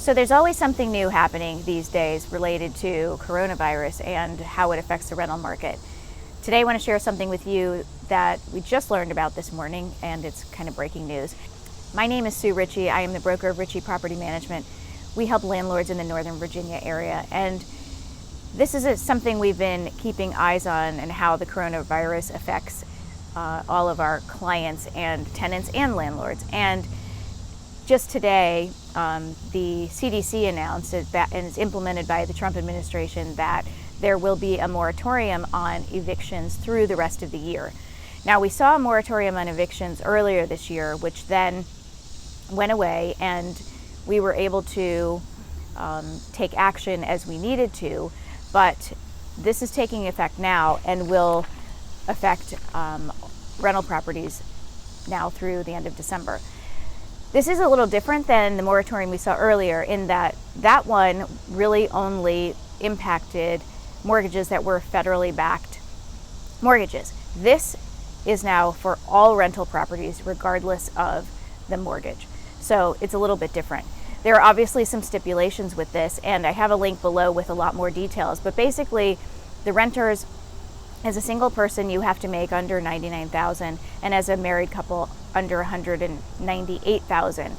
So there's always something new happening these days related to coronavirus and how it affects the rental market. Today I want to share something with you that we just learned about this morning, and it's kind of breaking news. My name is Sue Richey. I am the broker of Richey Property Management. We help landlords in the Northern Virginia area, and this is something we've been keeping eyes on, and how the coronavirus affects all of our clients and tenants and landlords. And just today, the CDC announced that, and it's implemented by the Trump administration, that there will be a moratorium on evictions through the rest of the year. Now, we saw a moratorium on evictions earlier this year, which then went away, and we were able to take action as we needed to, but this is taking effect now and will affect rental properties now through the end of December. This is a little different than the moratorium we saw earlier, in that that one really only impacted mortgages that were federally backed mortgages. This is now for all rental properties, regardless of the mortgage. So it's a little bit different. There are obviously some stipulations with this, and I have a link below with a lot more details. But basically, the renters, as a single person, you have to make under $99,000, and as a married couple, under $198,000.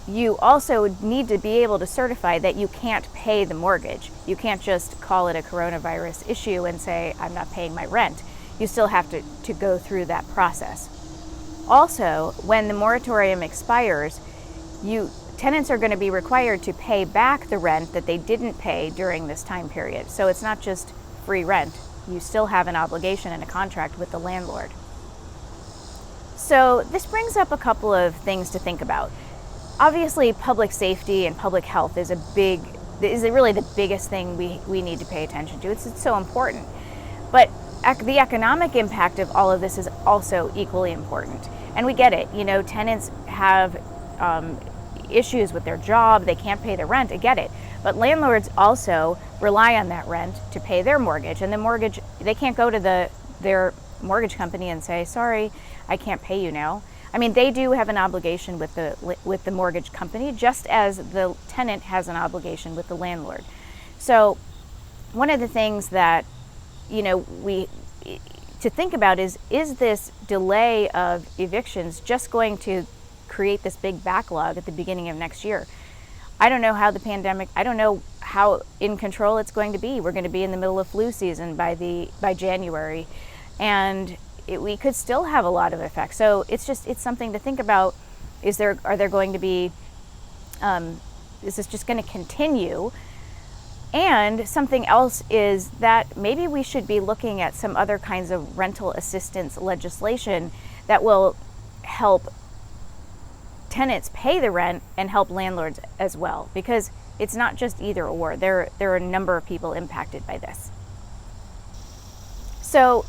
You also need to be able to certify that you can't pay the mortgage. You can't just call it a coronavirus issue and say, I'm not paying my rent. You still have to go through that process. Also, when the moratorium expires, tenants are going to be required to pay back the rent that they didn't pay during this time period. So it's not just free rent. You still have an obligation and a contract with the landlord. So this brings up a couple of things to think about. Obviously, public safety and public health is really the biggest thing we need to pay attention to. It's so important. But the economic impact of all of this is also equally important. And we get it. Tenants have issues with their job. They can't pay their rent. I get it. But landlords also rely on that rent to pay their mortgage. And they can't go to their mortgage company and say, sorry, I can't pay you now. I mean, they do have an obligation with the mortgage company, just as the tenant has an obligation with the landlord. So one of the things that we to think about is this delay of evictions just going to create this big backlog at the beginning of next year? I don't know how I don't know how in control it's going to be. We're going to be in the middle of flu season by January, and we could still have a lot of effects. So it's something to think about. Is this just going to continue? And something else is that maybe we should be looking at some other kinds of rental assistance legislation that will help tenants pay the rent and help landlords as well, because it's not just either or. There are a number of people impacted by this. So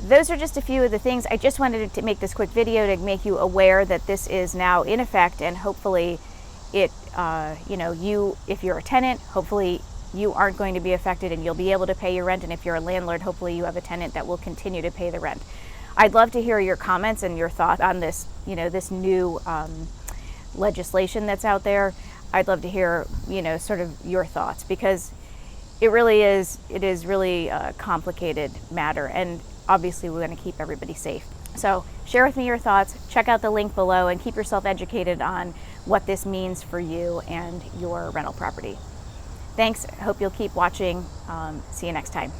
those are just a few of the things. I just wanted to make this quick video to make you aware that this is now in effect, and hopefully if you're a tenant, hopefully you aren't going to be affected and you'll be able to pay your rent. And if you're a landlord, hopefully you have a tenant that will continue to pay the rent. I'd love to hear your comments and your thoughts on this, this new legislation that's out there. I'd love to hear, sort of your thoughts, because it is really a complicated matter, and obviously we want to keep everybody safe. So share with me your thoughts, check out the link below, and keep yourself educated on what this means for you and your rental property. Thanks, hope you'll keep watching. See you next time.